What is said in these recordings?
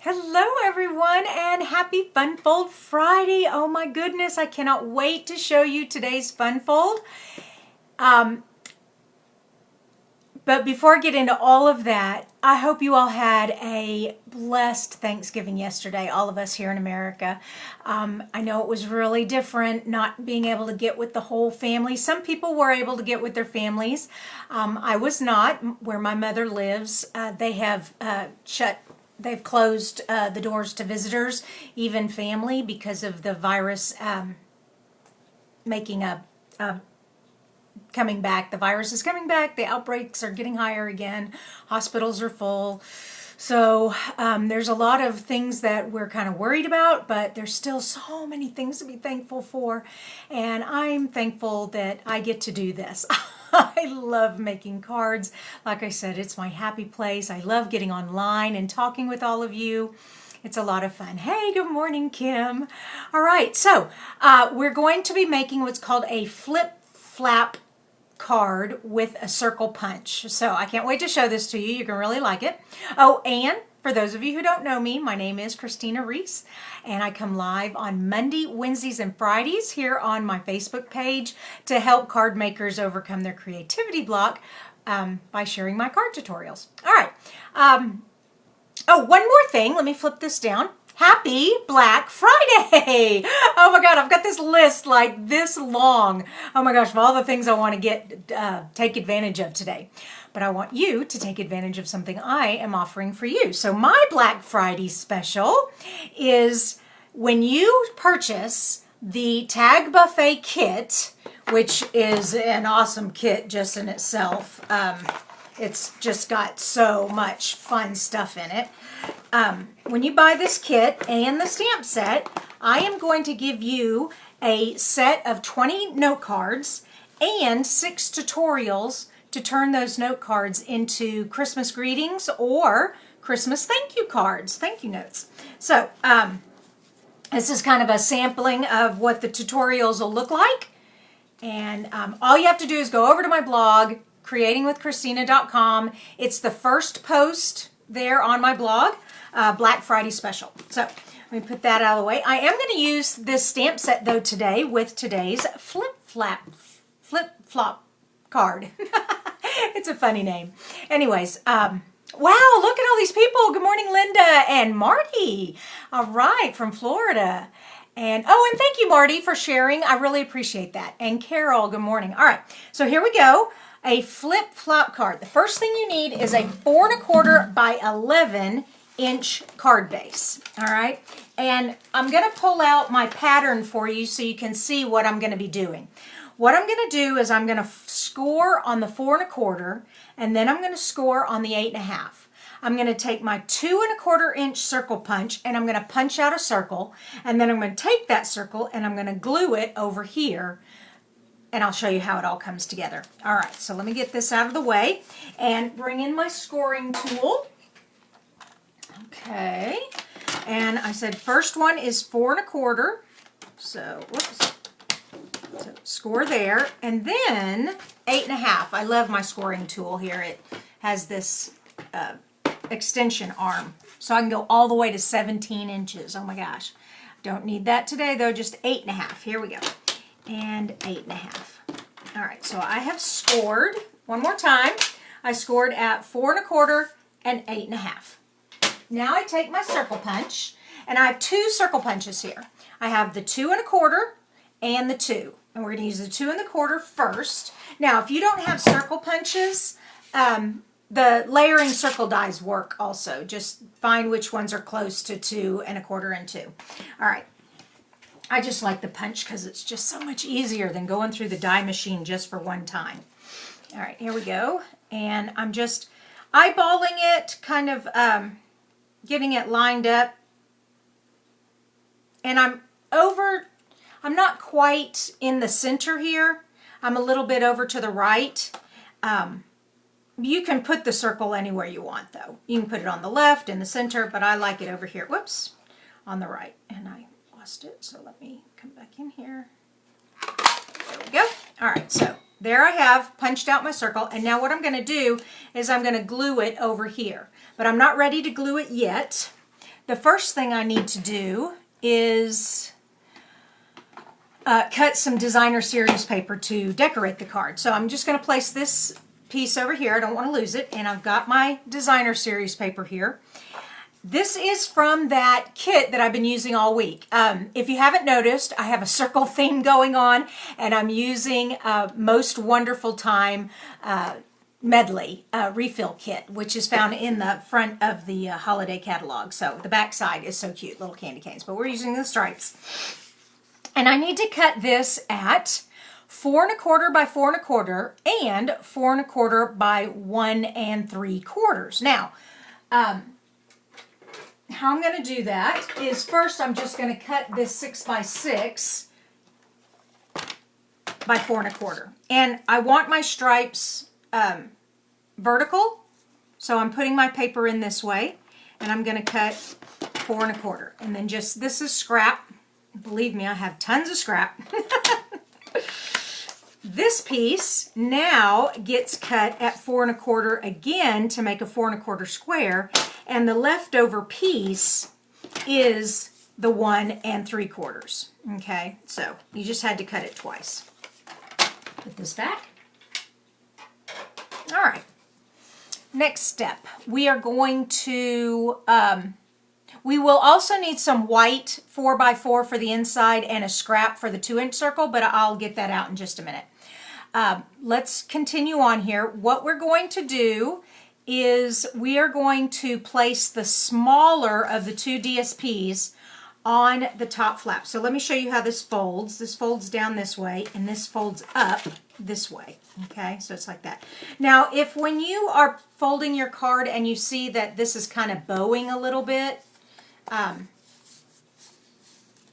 Hello everyone and happy Fun Fold Friday. Oh my goodness, I cannot wait to show you today's Fun Fold. But before I get into all of that, I hope you all had a blessed Thanksgiving yesterday, all of us here in America. I know it was really different not being able to get with the whole family. Some people were able to get with their families. I was not. Where my mother lives, they have they've closed the doors to visitors, even family, because of the virus coming back. The virus is coming back. The outbreaks are getting higher again. Hospitals are full. So there's a lot of things that we're kind of worried about, but there's still so many things to be thankful for. And I'm thankful that I get to do this. I love making cards. Like I said, it's my happy place. I love getting online and talking with all of you. It's a lot of fun. Hey, good morning, Kim. All right, so we're going to be making what's called a flip-flap card with a circle punch. So I can't wait to show this to you. You're going to really like it. Oh, and for those of you who don't know me, my name is Kristina Reese, and I come live on Monday, Wednesdays, and Fridays here on my Facebook page to help card makers overcome their creativity block by sharing my card tutorials. All right. Oh, one more thing. Let me flip this down. Happy Black Friday! Oh my God, I've got this list like this long. Oh my gosh, of all the things I want to take advantage of today. But I want you to take advantage of something I am offering for you. So my Black Friday special is when you purchase the Tag Buffet kit, which is an awesome kit just in itself. It's just got so much fun stuff in it. When you buy this kit and the stamp set, I am going to give you a set of 20 note cards and 6 tutorials to turn those note cards into Christmas greetings or Christmas thank you cards, thank you notes. So this is kind of a sampling of what the tutorials will look like. And all you have to do is go over to my blog, creatingwithkristina.com. It's the first post there on my blog, Black Friday special. So let me put that out of the way. I am going to use this stamp set though today with today's flip-flop card. It's a funny name. Anyways, wow, look at all these people. Good morning, Linda and Marty. All right, from Florida. And thank you, Marty, for sharing. I really appreciate that. And Carol, good morning. All right, so here we go. A flip-flop card. The first thing you need is a 4 1/4 by 11-inch card base. All right, and I'm going to pull out my pattern for you so you can see what I'm going to be doing. What I'm going to do is I'm going to score on the 4 1/4, and then I'm going to score on the 8 1/2. I'm going to take my 2 1/4-inch circle punch, and I'm going to punch out a circle, and then I'm going to take that circle and I'm going to glue it over here. And I'll show you how it all comes together. All right, so let me get this out of the way and bring in my scoring tool. Okay, and I said first one is 4 1/4. So, whoops. So score there, and then 8 1/2. I love my scoring tool here. It has this extension arm, so I can go all the way to 17 inches. Oh my gosh. Don't need that today though, just 8 1/2. Here we go. And 8 1/2. All right, so I have scored one more time. I scored at 4 1/4 and 8 1/2. Now I take my circle punch, and I have 2 circle punches here. I have the 2 1/4 and the 2, and we're going to use the 2 1/4 first. Now, if you don't have circle punches, the layering circle dies work also. Just find which ones are close to 2 1/4 and 2. All right. I just like the punch because it's just so much easier than going through the die machine just for one time. All right, here we go. And I'm just eyeballing it, kind of getting it lined up. And I'm not quite in the center here. I'm a little bit over to the right. You can put the circle anywhere you want though. You can put it on the left, in the center, but I like it over here. Whoops, on the right. And I it, so let me come back in here. There we go. All right, so there I have punched out my circle, and now what I'm going to do is I'm going to glue it over here, but I'm not ready to glue it yet. the first thing I need to do is cut some designer series paper to decorate the card. So I'm just going to place this piece over here. I don't want to lose it. And I've got my designer series paper here. This is from that kit that I've been using all week. If you haven't noticed, I have a circle theme going on, and I'm using Most Wonderful Time medley refill kit, which is found in the front of the holiday catalog. So the back side is so cute, little candy canes, but we're using the stripes. And I need to cut this at 4 1/4 by 4 1/4 and 4 1/4 by 1 3/4. Now, how I'm going to do that is first I'm just going to cut this 6 by 6 by 4 1/4. And I want my stripes vertical, so I'm putting my paper in this way, and I'm going to cut 4 1/4. And then just, this is scrap. Believe me, I have tons of scrap. This piece now gets cut at 4 1/4 again to make a 4 1/4 square, and the leftover piece is the 1 3/4. Okay, so you just had to cut it twice. Put this back. All right. Next step, we are going to, we will also need some white 4 by 4 for the inside and a scrap for the 2-inch circle, but I'll get that out in just a minute. Let's continue on here. What we're going to do is we are going to place the smaller of the 2 DSPs on the top flap. So let me show you how this folds. This folds down this way, and this folds up this way. Okay, so it's like that. Now, if when you are folding your card and you see that this is kind of bowing a little bit,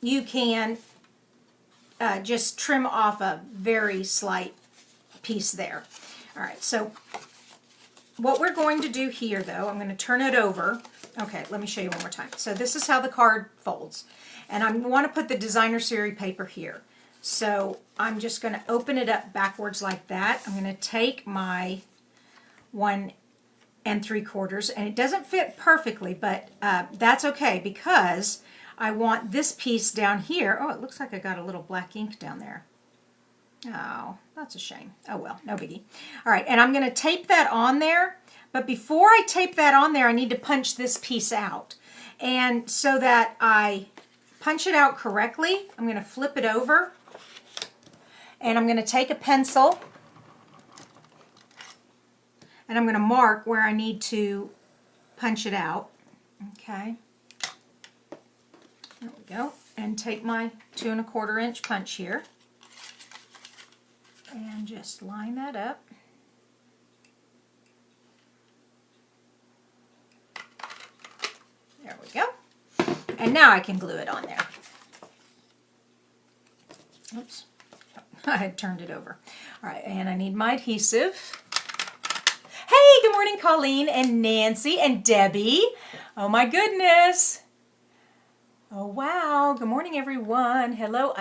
you can just trim off a very slight piece there. All right, so what we're going to do here, though, I'm going to turn it over. Okay, let me show you one more time. So this is how the card folds. And I want to put the designer series paper here. So I'm just going to open it up backwards like that. I'm going to take my 1 3/4, and it doesn't fit perfectly, but that's okay because I want this piece down here. Oh, it looks like I got a little black ink down there. Oh, that's a shame. Oh well, no biggie. All right, and I'm going to tape that on there, but before I tape that on there, I need to punch this piece out. And so that I punch it out correctly, I'm going to flip it over, and I'm going to take a pencil, and I'm going to mark where I need to punch it out. Okay. There we go. And take my 2 1/4 inch punch here. And just line that up. There we go. And now I can glue it on there. Oops. I had turned it over. All right, and I need my adhesive. Hey, good morning, Colleen and Nancy and Debbie. Oh my goodness. Oh wow. Good morning, everyone. Hello.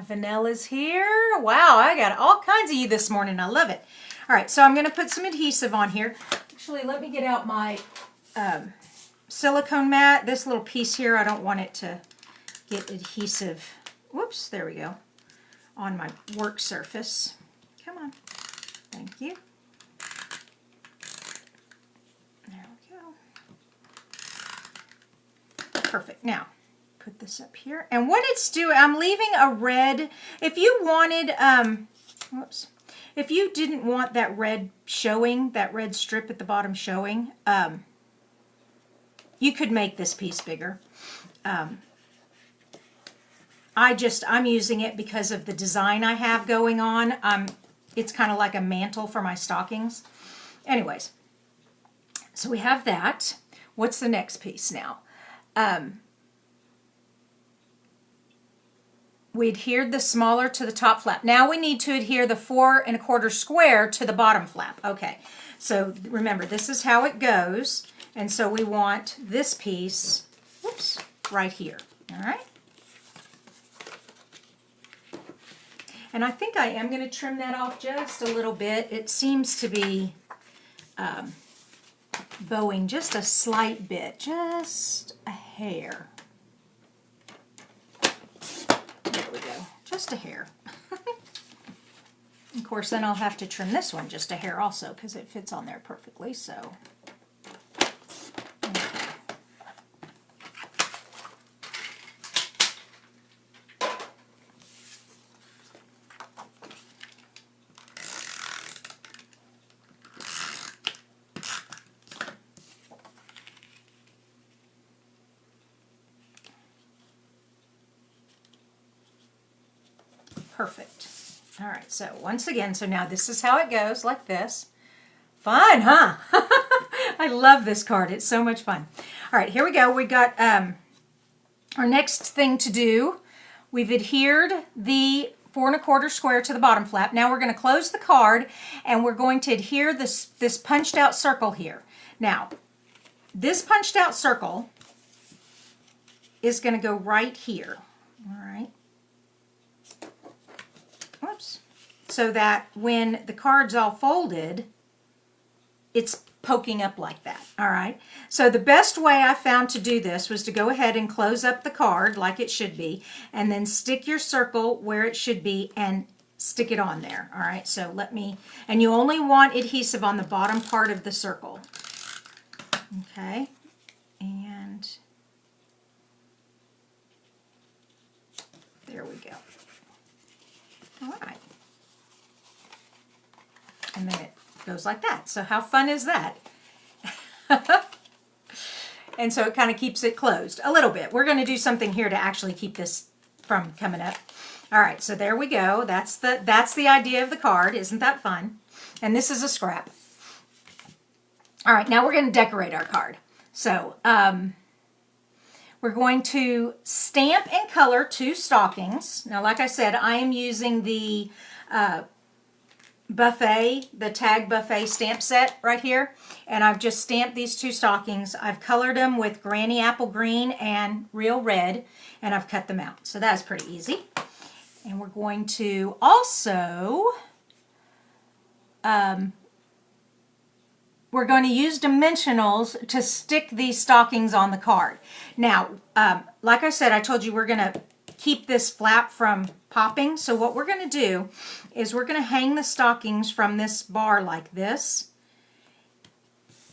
Vanelle's here. Wow, I got all kinds of you this morning. I love it. All right, so I'm going to put some adhesive on here. Actually, let me get out my silicone mat. This little piece here, I don't want it to get adhesive. Whoops, there we go. On my work surface. Come on. Thank you. There we go. Perfect. Now, put this up here. And what it's doing, I'm leaving a red. If you wanted, whoops. If you didn't want that red showing, that red strip at the bottom showing, you could make this piece bigger. I'm using it because of the design I have going on. It's kind of like a mantle for my stockings. Anyways, so we have that. What's the next piece now? We adhered the smaller to the top flap. Now we need to adhere the 4 1/4 square to the bottom flap. Okay, so remember, this is how it goes. And so we want this piece, whoops, right here. All right. And I think I am going to trim that off just a little bit. It seems to be bowing just a slight bit, just a hair. There we go, just a hair. Of course, then I'll have to trim this one just a hair also because it fits on there perfectly, so. Perfect. All right, so once again, so now this is how it goes, like this. Fun, huh? I love this card. It's so much fun. All right, here we go. We got our next thing to do. We've adhered the 4 1/4 square to the bottom flap. Now we're going to close the card, and we're going to adhere this punched out circle here. Now, this punched out circle is going to go right here. All right. Whoops. So that when the card's all folded, it's poking up like that. All right. So the best way I found to do this was to go ahead and close up the card like it should be, and then stick your circle where it should be and stick it on there. All right. So let me, and you only want adhesive on the bottom part of the circle. Okay. And there we go. All right. And then it goes like that. So how fun is that? And so it kind of keeps it closed a little bit. We're going to do something here to actually keep this from coming up. All right, so there we go. That's the idea of the card. Isn't that fun? And this is a scrap. All right, now we're going to decorate our card. So we're going to stamp and color 2 stockings. Now, like I said, I am using the buffet, the tag buffet stamp set right here. And I've just stamped these 2 stockings. I've colored them with Granny Apple Green and Real Red, and I've cut them out. So that's pretty easy. And we're going to also, we're going to use dimensionals to stick these stockings on the card. Now, like I said, I told you we're going to keep this flap from popping. So what we're going to do is we're going to hang the stockings from this bar like this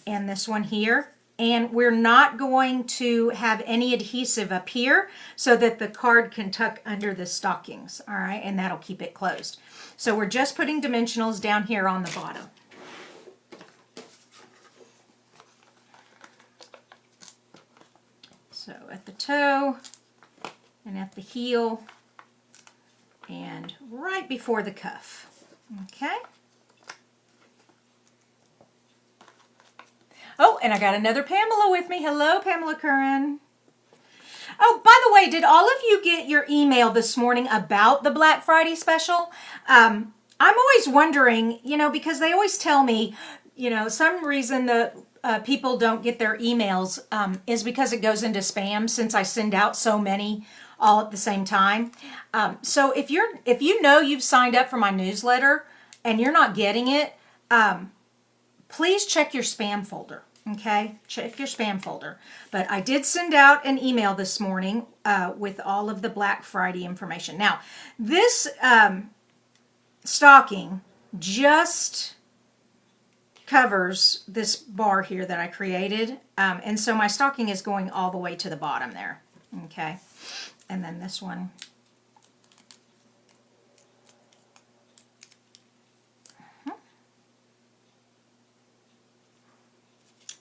and this one here. And we're not going to have any adhesive up here so that the card can tuck under the stockings. All right, and that'll keep it closed. So we're just putting dimensionals down here on the bottom. So at the toe and at the heel and right before the cuff. Okay. Oh, and I got another Pamela with me. Hello, Pamela Curran. Oh, by the way, did all of you get your email this morning about the Black Friday special? I'm always wondering, you know, because they always tell me, you know, some reason the people don't get their emails is because it goes into spam since I send out so many all at the same time. So if you know you've signed up for my newsletter and you're not getting it, please check your spam folder. Okay, check your spam folder. But I did send out an email this morning with all of the Black Friday information. Now, this stocking just covers this bar here that I created. And so my stocking is going all the way to the bottom there. Okay, and then this one.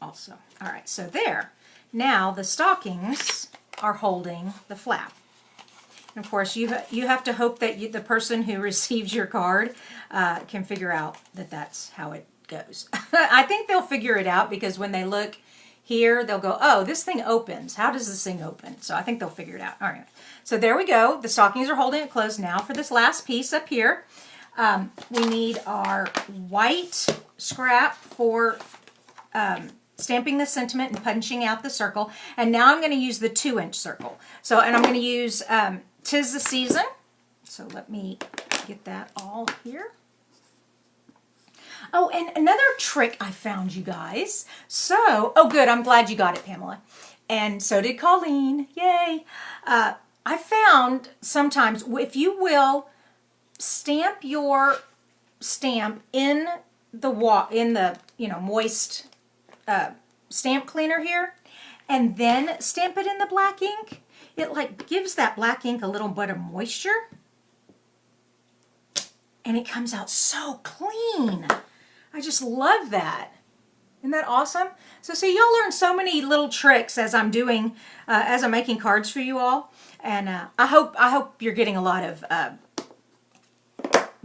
Also. All right, so there. Now the stockings are holding the flap. And of course, you have to hope that the person who receives your card can figure out that that's how it goes. I think they'll figure it out because when they look here, they'll go, oh, this thing opens. How does this thing open? So I think they'll figure it out. All right. So there we go. The stockings are holding it closed. Now for this last piece up here, we need our white scrap for stamping the sentiment and punching out the circle. And now I'm going to use the 2-inch circle. So, and I'm going to use 'Tis the Season. So let me get that all here. Oh, and another trick I found, you guys. So, oh good, I'm glad you got it, Pamela. And so did Colleen, yay. I found sometimes, if you will stamp your stamp in the moist stamp cleaner here, and then stamp it in the black ink, it like gives that black ink a little bit of moisture, and it comes out so clean. I just love that. Isn't that awesome? So see, you'll learn so many little tricks as I'm doing, as I'm making cards for you all, and I hope you're getting a lot of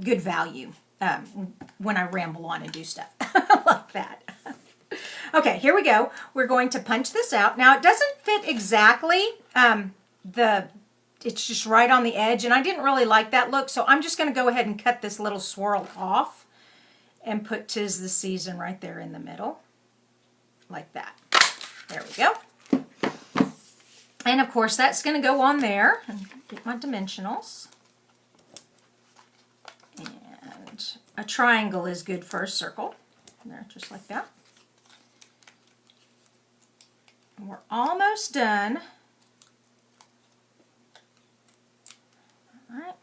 good value when I ramble on and do stuff like that. Okay, here we go. We're going to punch this out. Now it doesn't fit exactly. It's just right on the edge, and I didn't really like that look, so I'm just going to go ahead and cut this little swirl off and put "'Tis the Season" right there in the middle, like that. There we go. And of course that's going to go on there. And get my dimensionals. And a triangle is good for a circle. There, just like that. And we're almost done. All right.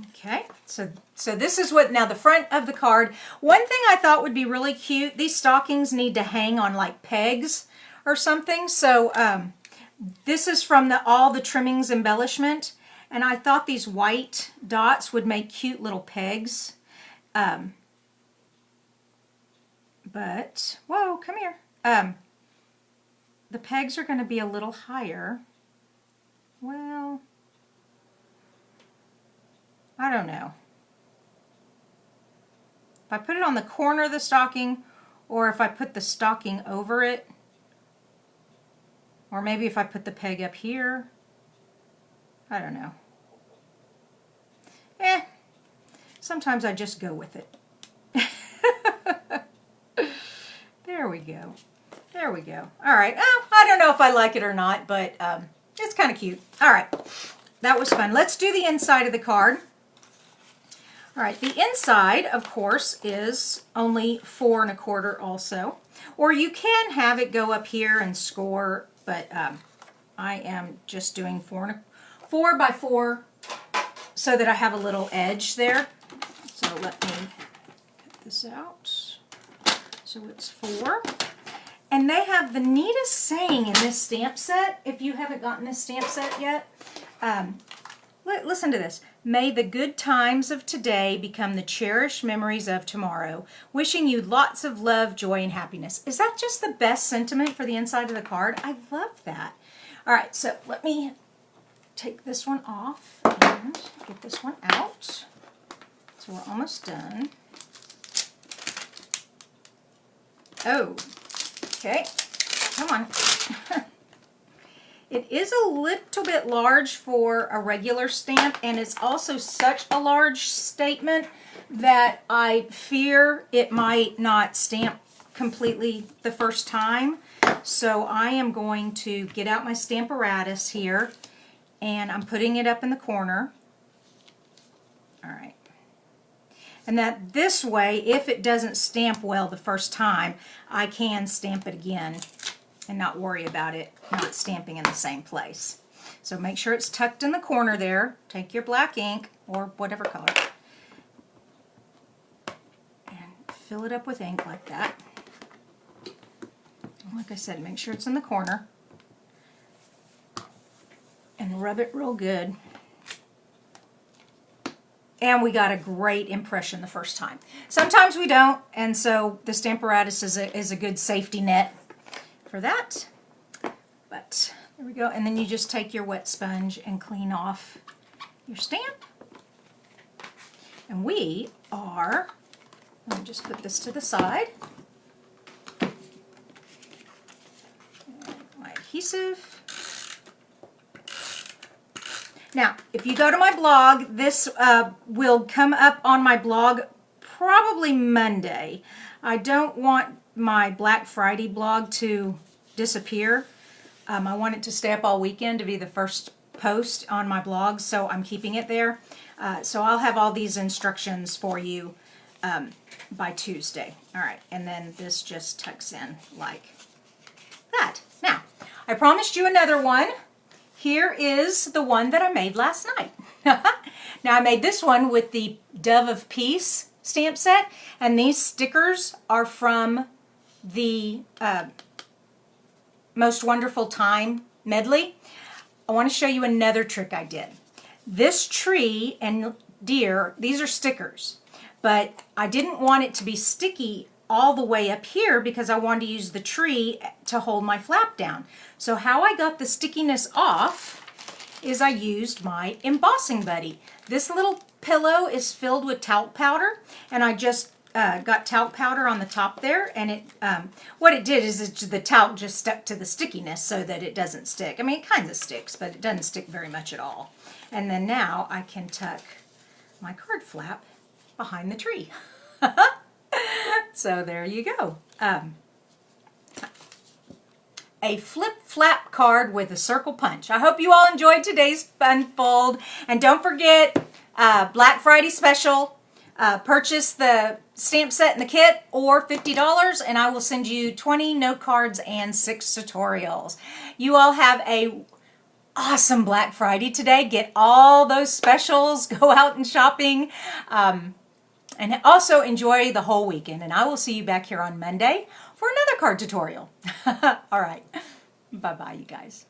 Okay, so this is what, now the front of the card. One thing I thought would be really cute, these stockings need to hang on like pegs or something. So this is from all the trimmings embellishment, and I thought these white dots would make cute little pegs. But, whoa, come here. The pegs are going to be a little higher. Well, I don't know. If I put it on the corner of the stocking, or if I put the stocking over it, or maybe if I put the peg up here, I don't know. Sometimes I just go with it. There we go. There we go. All right. Oh, I don't know if I like it or not, but it's kind of cute. All right. That was fun. Let's do the inside of the card. All right. The inside, of course, is only 4 1/4 also. Or you can have it go up here and score, but I am just doing 4 by 4 so that I have a little edge there. So let me cut this out. So it's 4. And they have the neatest saying in this stamp set, if you haven't gotten this stamp set yet. Listen to this. May the good times of today become the cherished memories of tomorrow. Wishing you lots of love, joy, and happiness. Is that just the best sentiment for the inside of the card? I love that. All right, so let me take this one off and get this one out. So we're almost done. Oh, okay, come on. It is a little bit large for a regular stamp, and it's also such a large statement that I fear it might not stamp completely the first time. So I am going to get out my Stamparatus here, and I'm putting it up in the corner. All right. And that this way, if it doesn't stamp well the first time, I can stamp it again and not worry about it not stamping in the same place. So make sure it's tucked in the corner there. Take your black ink or whatever color and fill it up with ink like that. Like I said, make sure it's in the corner and rub it real good. And we got a great impression the first time. Sometimes we don't, and so the Stamparatus is a good safety net for that. But there we go. And then you just take your wet sponge and clean off your stamp. And we are, let me just put this to the side. And my adhesive. Now, if you go to my blog, this will come up on my blog probably Monday. I don't want my Black Friday blog to disappear. I want it to stay up all weekend to be the first post on my blog, so I'm keeping it there. So I'll have all these instructions for you by Tuesday. All right, and then this just tucks in like that. Now, I promised you another one. Here is the one that I made last night. Now, I made this one with the Dove of Peace stamp set, and these stickers are from the Most Wonderful Time medley. I want to show you another trick I did. This tree and deer, these are stickers, but I didn't want it to be sticky all the way up here because I wanted to use the tree to hold my flap down. So how I got the stickiness off is I used my embossing buddy. This little pillow is filled with talc powder, and I just got talc powder on the top there, and it what it did is the talc just stuck to the stickiness so that it doesn't stick. I mean, it kind of sticks, but it doesn't stick very much at all. And then now I can tuck my card flap behind the tree. So there you go. A flip flap card with a circle punch. I hope you all enjoyed today's fun fold. And don't forget, Black Friday special. Purchase the stamp set and the kit, or $50, and I will send you 20 note cards and 6 tutorials. You all have a awesome Black Friday today. Get all those specials. Go out and shopping. And also enjoy the whole weekend. And I will see you back here on Monday for another card tutorial. All right. Bye-bye, you guys.